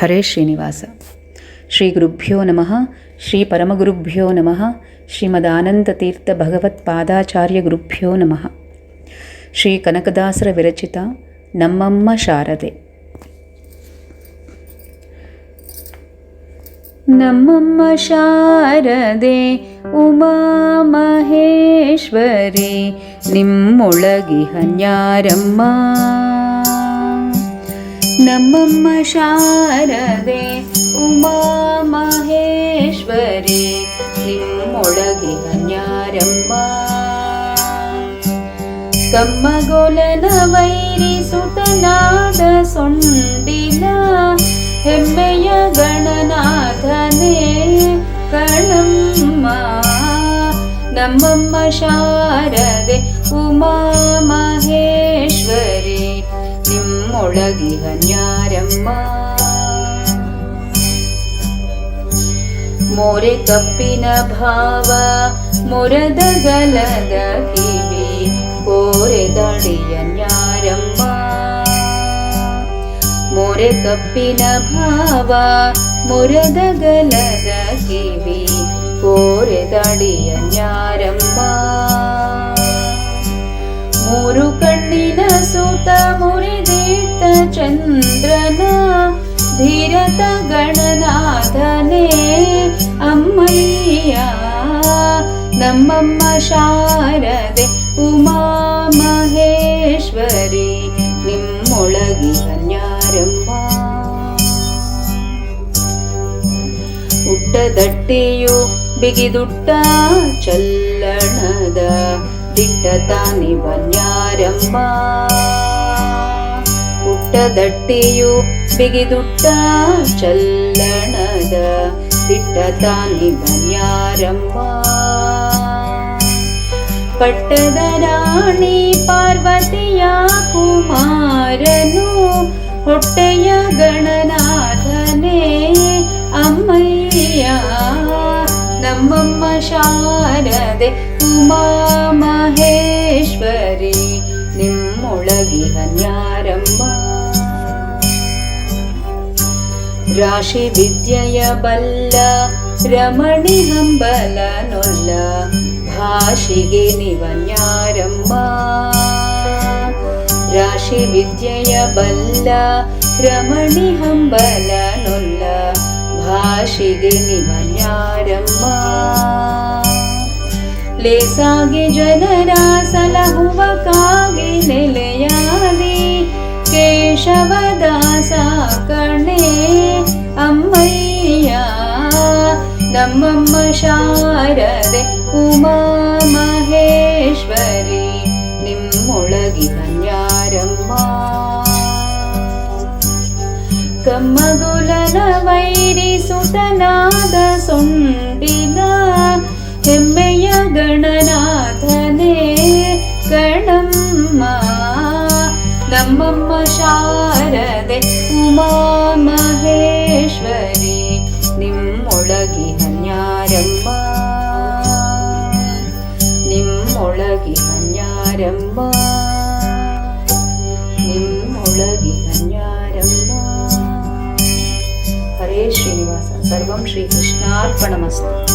ಹರೇ ಶ್ರೀನಿವಾಸ. ಶ್ರೀ ಗುರುಭ್ಯೋ ನಮಃ. ಶ್ರೀ ಪರಮಗುರುಭ್ಯೋ ನಮಃ. ಶ್ರೀಮದಾನಂದತೀರ್ಥ ಭಗವತ್ಪಾದಾಚಾರ್ಯ ಗುರುಭ್ಯೋ ನಮಃ. ಶ್ರೀ ಕನಕದಾಸರ ವಿರಚಿತ ನಮ್ಮಮ್ಮ ಶಾರದೆ. ನಮ್ಮಮ್ಮ ಶಾರದೆ ಉಮಾ ಮಹೇಶ್ವರಿ ನಿಮ್ಮೊಳಗಿಹನ್ಯಾರಮ್ಮ. ನಮ್ಮಮ್ಮ ಶಾರದೆ ಉಮಾ ಮಹೇಶ್ವರಿ ನಿಮ್ಮೊಳಗಿಹನ್ಯಾರಮ್ಮ. ಕಮ್ಮಗೊಲನ ವೈರಿಸುತನಾದ ಸೊಂಡಿಲ ಹೆಮ್ಮೆಯ ಗಣನಾಥನೇ ಕಣಮ್ಮ. ನಮ್ಮಮ್ಮ ಶಾರದೆ ಉಮಾ ಮಹೇಶ್ವರಿ ನಿಮ್ಮೊಳಗಿಹನ್ಯಾರಮ್ಮ. ಮೋರೆ ಕಪ್ಪಿನ ಭಾವ ಮೊರದ ಗಲದ ಕಿವಿ ಕೋರೆದಡಿಯನ್ಯಾರಮ್ಮ. ಮೋರೆ ಕಪ್ಪಿನ ಭಾವ ಮೊರದ ಗಲದ ಕಿವಿ ಕೋರೆದಡಿಯನ್ಯಾರಮ್ಮ. ಮೂರು ಕಣ್ಣಿನ ಸೂತ ಮುರಿದಿಟ್ಟ ಚಂದ್ರನ ಧೀರತ ಗಣನಾಥನೇ ಅಮ್ಮಯ್ಯ. ನಮ್ಮಮ್ಮ ಶಾರದೆ ಉಮಾ ಮಹೇಶ್ವರಿ ನಿಮ್ಮೊಳಗಿಹನ್ಯಾರಮ್ಮ. ಉಟ್ಟದಟ್ಟಿಯು ಬಿಗಿದುಟ್ಟ ಚಲ್ಲಣದ ದಿಟ್ಟತಾನಿವನ್ಯಾರಮ್ಮ. ಉಟ್ಟದಟ್ಟಿಯು ಬಿಗಿದುಟ್ಟ ಚಲ್ಲಣದ ದಿಟ್ಟತಾನಿವನ್ಯಾರಮ್ಮ. ಪಟ್ಟದ ರಾಣಿ ಪಾರ್ವತಿಯ ಕುಮಾರನು ಹೊಟ್ಟೆಯ ಗಣನಾಥನೇ ಅಮ್ಮಯ್ಯ. ನಮ್ಮಮ್ಮ ಶಾರದೆ ಉಮಾ ಮಹೇಶ್ವರಿ ನಿಮ್ಮೊಳಗಿಹನ್ಯಾರಮ್ಮ. ರಾಶಿ ವಿದ್ಯೆಯ ಬಲ್ಲ ರಮಣಿ ಹಂಬಲ ನೊಲ್ಲ ಭಾಷಿಗೆ ನಿವನ್ಯಾರಮ್ಮ. ರಾಶಿ ವಿದ್ಯೆಯ ಬಲ್ಲ ರಮಣಿ ಹಂಬಲ ನೊಲ್ಲ ಭಾಷಿಗೆ ನಿವನ್ಯಾರಮ್ಮ. ಲೇಸಾಗಿ ಜನರ ಸಲಹುವ ಕಾಗಿ ನೆಲೆಯಾದಿ ಕೇಶವದಾಸ ಕಣೆ ಅಮ್ಮಯ್ಯ. ನಮ್ಮಮ್ಮ ಶಾರದೆ ಉಮಾ ಮಹೇಶ್ವರಿ ನಿಮ್ಮೊಳಗಿಹನ್ಯಾರಮ್ಮ. ಕಮ್ಮಗೊಲನ ವೈರಿಸುತನಾದ ಸೊಂಡಿಲ ಹೆಮ್ಮೆಯ ಗಣನಾಥನೇ ಕಣಮ್ಮ. ನಮ್ಮಮ್ಮ ಶಾರದೆ ಉಮಾ ಮಹೇಶ್ವರಿ ನಿಮ್ಮೊಳಗಿಹನ್ಯಾರಮ್ಮ. ನಿಮ್ಮೊಳಗಿಹನ್ಯಾರಮ್ಮ. ನಿಮ್ಮೊಳಗಿಹನ್ಯಾರಮ್ಮ. ಹರೇ ಶ್ರೀನಿವಾಸ. ಸರ್ವಂ ಶ್ರೀಕೃಷ್ಣಾರ್ಪಣಮಸ್ತು.